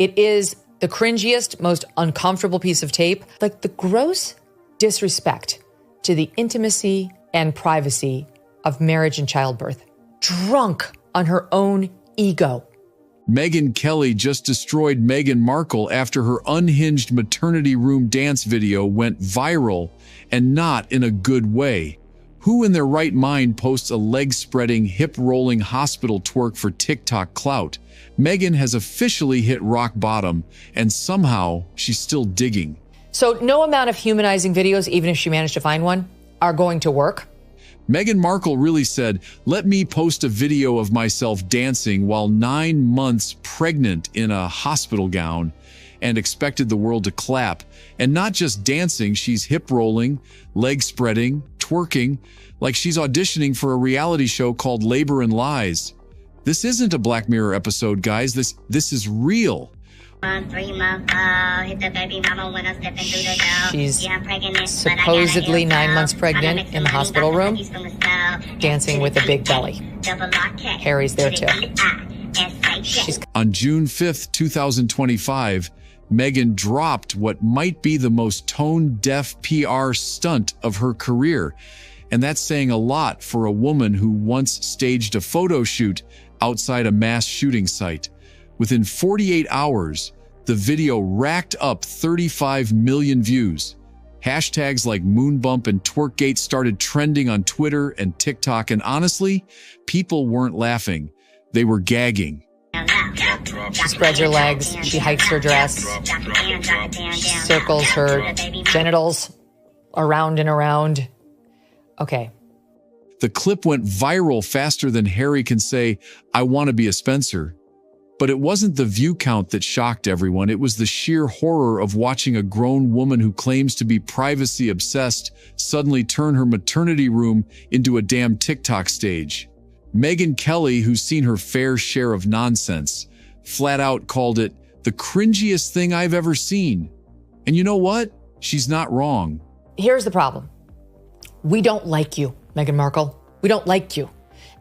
It is the cringiest, most uncomfortable piece of tape, like the gross disrespect to the intimacy and privacy of marriage and childbirth. Drunk on her own ego. Megynkelly just destroyed Meghan Markle after her unhinged maternity room dance video went viral, and not in a good way. Who in their right mind posts a leg-spreading, hip-rolling hospital twerk for TikTok clout? Megyn has officially hit rock bottom, and somehow she's still digging. So no amount of humanizing videos, even if she managed to find one, are going to work. Meghan Markle really said, "Let me post a video of myself dancing while 9 months pregnant in a hospital gown," and expected the world to clap. And not just dancing, she's hip-rolling, leg-spreading, twerking, like she's auditioning for a reality show called Labor and Lies. This isn't a Black Mirror episode, guys. This is real. She's supposedly 9 months pregnant in the hospital room, dancing with a big belly. Harry's there too. On June 5th, 2025, Megyn dropped what might be the most tone-deaf PR stunt of her career. And that's saying a lot for a woman who once staged a photo shoot outside a mass shooting site. Within 48 hours, the video racked up 35 million views. Hashtags like Moonbump and Twerkgate started trending on Twitter and TikTok, and honestly, people weren't laughing. They were gagging. She spreads her legs, she hikes her dress, she circles her genitals around and around. Okay. The clip went viral faster than Harry can say, "I want to be a Spencer." But it wasn't the view count that shocked everyone. It was the sheer horror of watching a grown woman who claims to be privacy obsessed suddenly turn her maternity room into a damn TikTok stage. Megynkelly, who's seen her fair share of nonsense, flat out called it the cringiest thing I've ever seen. And you know what? She's not wrong. Here's the problem. We don't like you, Meghan Markle. We don't like you.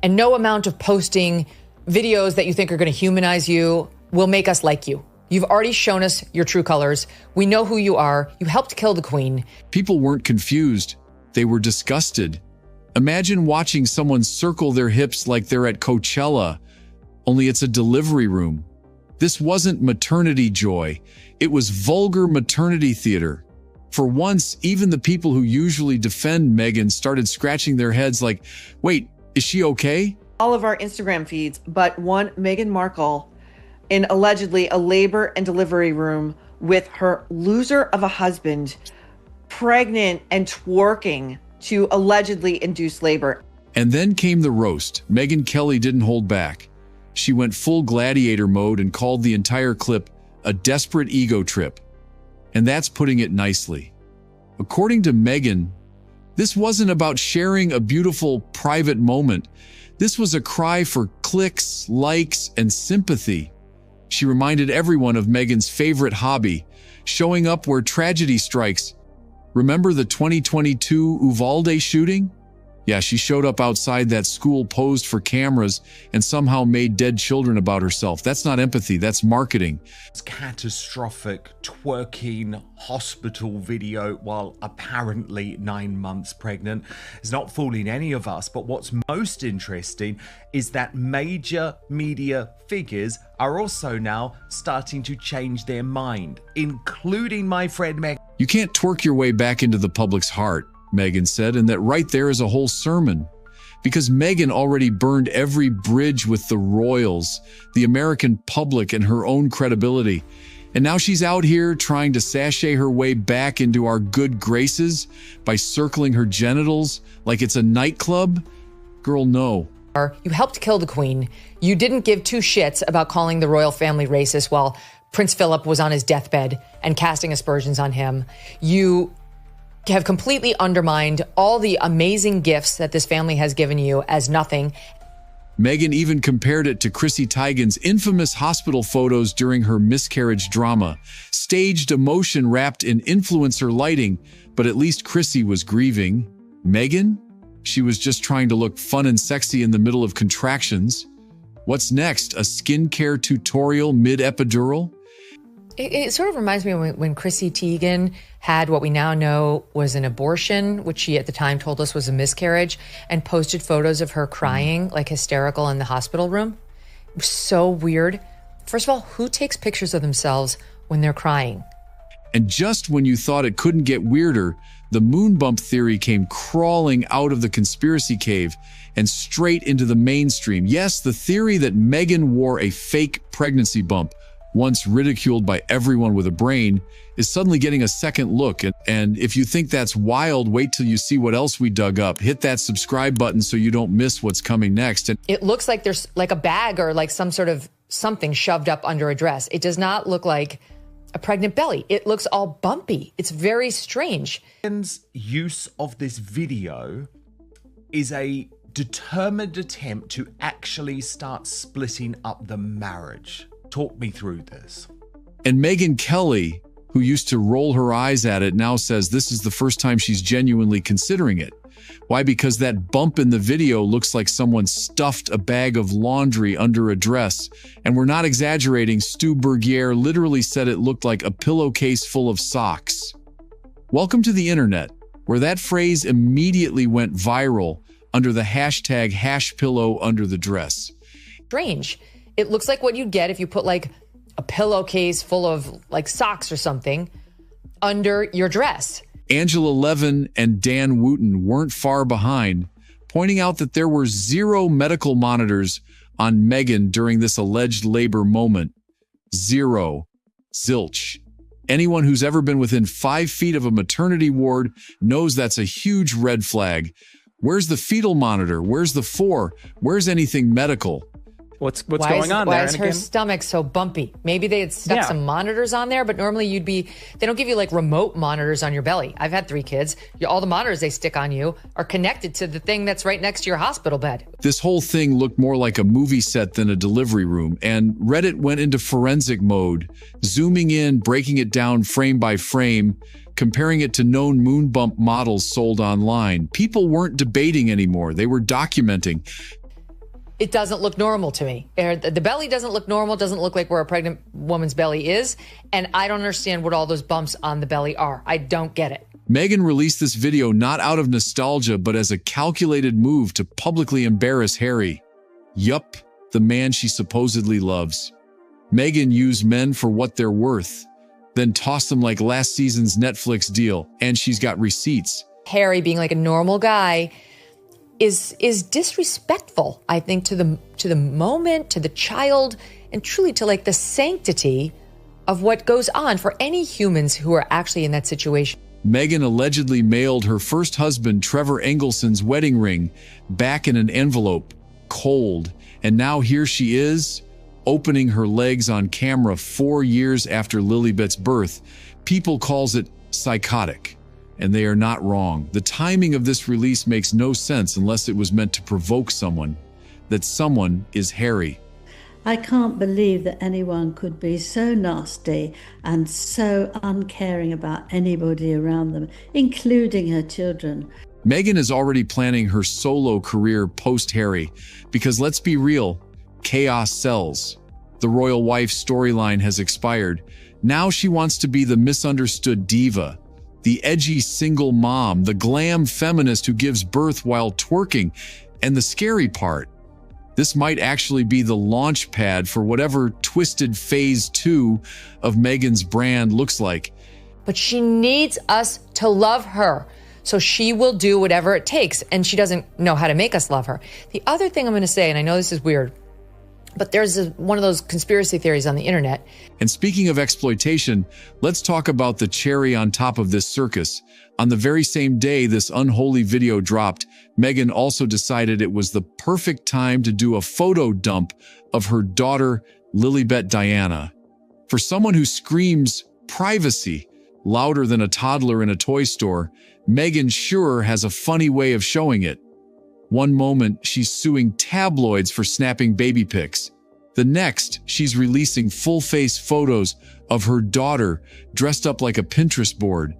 And no amount of posting videos that you think are going to humanize you will make us like you. You've already shown us your true colors. We know who you are. You helped kill the queen. People weren't confused. They were disgusted. Imagine watching someone circle their hips like they're at Coachella, only it's a delivery room. This wasn't maternity joy. It was vulgar maternity theater. For once, even the people who usually defend Megyn started scratching their heads like, wait, is she okay? All of our Instagram feeds, but one Meghan Markle in allegedly a labor and delivery room with her loser of a husband, pregnant and twerking to allegedly induce labor. And then came the roast. Megynkelly didn't hold back. She went full gladiator mode and called the entire clip a desperate ego trip. And that's putting it nicely. According to Megyn, this wasn't about sharing a beautiful private moment. This was a cry for clicks, likes, and sympathy. She reminded everyone of Megyn's favorite hobby, showing up where tragedy strikes. Remember the 2022 Uvalde shooting? Yeah, she showed up outside that school, posed for cameras, and somehow made dead children about herself. That's not empathy, that's marketing. It's catastrophic twerking hospital video while apparently 9 months pregnant. It's not fooling any of us, but what's most interesting is that major media figures are also now starting to change their mind, including my friend Megyn. You can't twerk your way back into the public's heart, Megyn said, and that right there is a whole sermon. Because Megyn already burned every bridge with the royals, the American public, and her own credibility. And now she's out here trying to sashay her way back into our good graces by circling her genitals like it's a nightclub? Girl, no. You helped kill the queen. You didn't give two shits about calling the royal family racist while Prince Philip was on his deathbed and casting aspersions on him. You have completely undermined all the amazing gifts that this family has given you as nothing. Megyn even compared it to Chrissy Teigen's infamous hospital photos during her miscarriage drama. Staged emotion wrapped in influencer lighting, but at least Chrissy was grieving. Megyn? She was just trying to look fun and sexy in the middle of contractions. What's next? A skincare tutorial mid-epidural? It sort of reminds me of when Chrissy Teigen had what we now know was an abortion, which she at the time told us was a miscarriage, and posted photos of her crying, like hysterical in the hospital room. It was so weird. First of all, who takes pictures of themselves when they're crying? And just when you thought it couldn't get weirder, the moon bump theory came crawling out of the conspiracy cave and straight into the mainstream. Yes, the theory that Megyn wore a fake pregnancy bump, once ridiculed by everyone with a brain, is suddenly getting a second look. And if you think that's wild, wait till you see what else we dug up. Hit that subscribe button so you don't miss what's coming next. And it looks like there's like a bag or like some sort of something shoved up under a dress. It does not look like a pregnant belly. It looks all bumpy. It's very strange. Megyn's use of this video is a determined attempt to actually start splitting up the marriage. Talk me through this. And megynkelly, who used to roll her eyes at it, now says this is the first time she's genuinely considering it. Why? Because that bump in the video looks like someone stuffed a bag of laundry under a dress. And we're not exaggerating. Stu Bergier literally said it looked like a pillowcase full of socks. Welcome to the internet, where that phrase immediately went viral under the hashtag #HashPillowUnderTheDress. Strange. It looks like what you'd get if you put like a pillowcase full of like socks or something under your dress. Angela Levin and Dan Wooten weren't far behind, pointing out that there were 0 medical monitors on Megyn during this alleged labor moment. 0. Zilch. Anyone who's ever been within 5 feet of a maternity ward knows that's a huge red flag. Where's the fetal monitor? Where's the 4? Where's anything medical? What's going on there? Why is her stomach so bumpy? Maybe they had stuck some monitors on there, but normally they don't give you like remote monitors on your belly. I've had 3 kids. All the monitors they stick on you are connected to the thing that's right next to your hospital bed. This whole thing looked more like a movie set than a delivery room, and Reddit went into forensic mode, zooming in, breaking it down frame by frame, comparing it to known moon bump models sold online. People weren't debating anymore. They were documenting. It doesn't look normal to me. The belly doesn't look normal, doesn't look like where a pregnant woman's belly is. And I don't understand what all those bumps on the belly are. I don't get it. Megyn released this video not out of nostalgia, but as a calculated move to publicly embarrass Harry. Yup, the man she supposedly loves. Megyn used men for what they're worth, then tossed them like last season's Netflix deal. And she's got receipts. Harry being like a normal guy is disrespectful, I think, to the moment, to the child, and truly to like the sanctity of what goes on for any humans who are actually in that situation. Megyn allegedly mailed her first husband, Trevor Engelson's wedding ring back in an envelope, cold. And now here she is, opening her legs on camera 4 years after Lilibet's birth. People calls it psychotic. And they are not wrong. The timing of this release makes no sense unless it was meant to provoke someone. That someone is Harry. I can't believe that anyone could be so nasty and so uncaring about anybody around them, including her children. Megyn is already planning her solo career post-Harry, because let's be real, chaos sells. The royal wife storyline has expired. Now she wants to be the misunderstood diva, the edgy single mom, the glam feminist who gives birth while twerking. And the scary part, this might actually be the launch pad for whatever twisted phase 2 of Megyn's brand looks like. But she needs us to love her. So she will do whatever it takes. And she doesn't know how to make us love her. The other thing I'm going to say, and I know this is weird, but there's one of those conspiracy theories on the internet. And speaking of exploitation, let's talk about the cherry on top of this circus. On the very same day this unholy video dropped, Megyn also decided it was the perfect time to do a photo dump of her daughter, Lilibet Diana. For someone who screams privacy louder than a toddler in a toy store, Megyn sure has a funny way of showing it. One moment, she's suing tabloids for snapping baby pics. The next, she's releasing full-face photos of her daughter dressed up like a Pinterest board.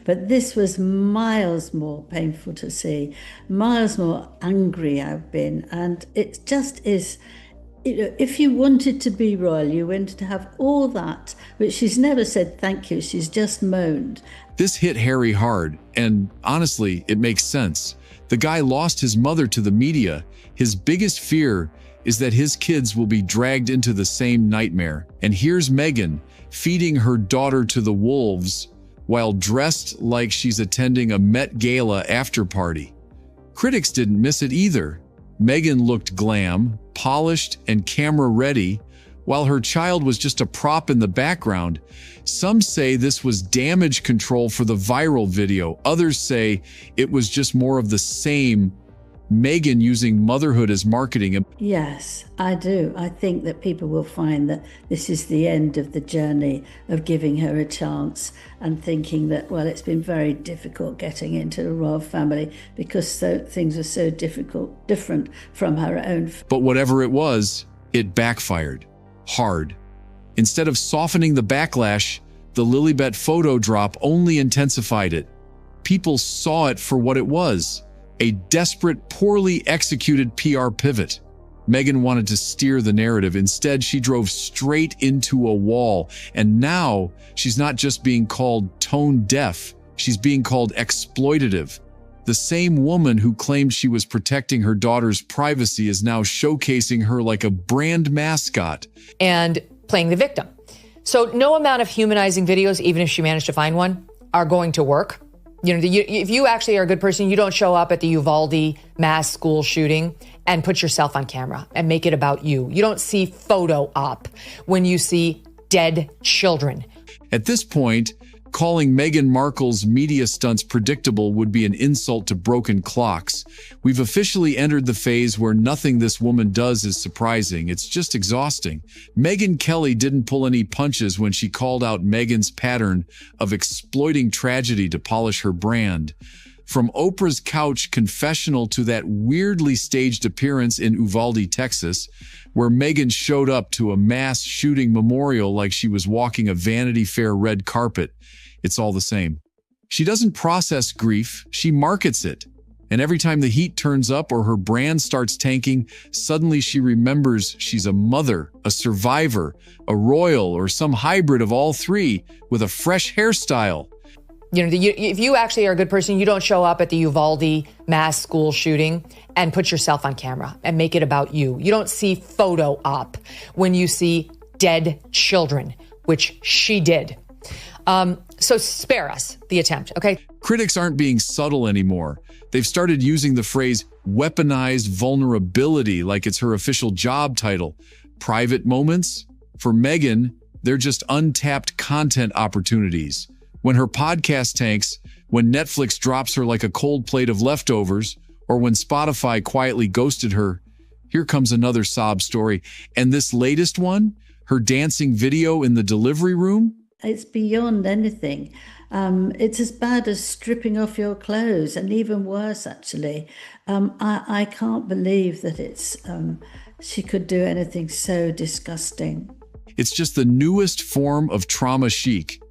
But this was miles more painful to see, miles more angry I've been. And it just is if you wanted to be royal, you wanted to have all that, but she's never said thank you. She's just moaned. This hit Harry hard, and honestly, it makes sense. The guy lost his mother to the media. His biggest fear is that his kids will be dragged into the same nightmare. And here's Megyn feeding her daughter to the wolves while dressed like she's attending a Met Gala after party. Critics didn't miss it either. Megyn looked glam, polished, and camera-ready, while her child was just a prop in the background. Some say this was damage control for the viral video. Others say it was just more of the same, Megyn using motherhood as marketing. Yes, I do. I think that people will find that this is the end of the journey of giving her a chance and thinking that, well, it's been very difficult getting into the royal family because things are so different from her own. But whatever it was, it backfired hard. Instead of softening the backlash, the Lilibet photo drop only intensified it. People saw it for what it was. A desperate, poorly executed PR pivot. Megyn wanted to steer the narrative. Instead, she drove straight into a wall. And now, she's not just being called tone deaf, she's being called exploitative. The same woman who claimed she was protecting her daughter's privacy is now showcasing her like a brand mascot. And playing the victim. So no amount of humanizing videos, even if she managed to find one, are going to work. You know, if you actually are a good person, you don't show up at the Uvalde mass school shooting and put yourself on camera and make it about you. You don't see photo op when you see dead children. At this point, calling Meghan Markle's media stunts predictable would be an insult to broken clocks. We've officially entered the phase where nothing this woman does is surprising. It's just exhausting. Megynkelly didn't pull any punches when she called out Meghan's pattern of exploiting tragedy to polish her brand. From Oprah's couch confessional to that weirdly staged appearance in Uvalde, Texas, where Megyn showed up to a mass shooting memorial like she was walking a Vanity Fair red carpet, it's all the same. She doesn't process grief, she markets it. And every time the heat turns up or her brand starts tanking, suddenly she remembers she's a mother, a survivor, a royal, or some hybrid of all three with a fresh hairstyle. You know, if you actually are a good person, you don't show up at the Uvalde mass school shooting and put yourself on camera and make it about you. You don't see photo op when you see dead children, which she did. So spare us the attempt, okay? Critics aren't being subtle anymore. They've started using the phrase weaponized vulnerability like it's her official job title. Private moments? For Megyn, they're just untapped content opportunities. When her podcast tanks, when Netflix drops her like a cold plate of leftovers, or when Spotify quietly ghosted her, here comes another sob story. And this latest one, her dancing video in the delivery room? It's beyond anything. It's as bad as stripping off your clothes, and even worse, actually. I can't believe that she could do anything so disgusting. It's just the newest form of trauma chic.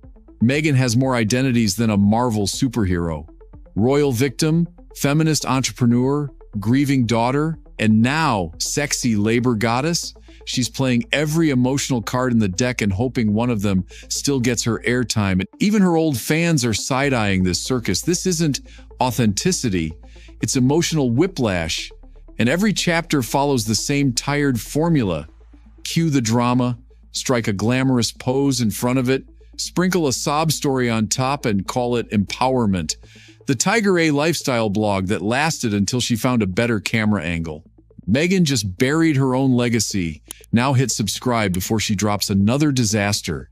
Megyn has more identities than a Marvel superhero. Royal victim, feminist entrepreneur, grieving daughter, and now sexy labor goddess. She's playing every emotional card in the deck and hoping one of them still gets her airtime. Even her old fans are side-eyeing this circus. This isn't authenticity, it's emotional whiplash. And every chapter follows the same tired formula. Cue the drama, strike a glamorous pose in front of it, sprinkle a sob story on top, and call it empowerment. The Tiger A lifestyle blog that lasted until she found a better camera angle. Megyn just buried her own legacy. Now hit subscribe before she drops another disaster.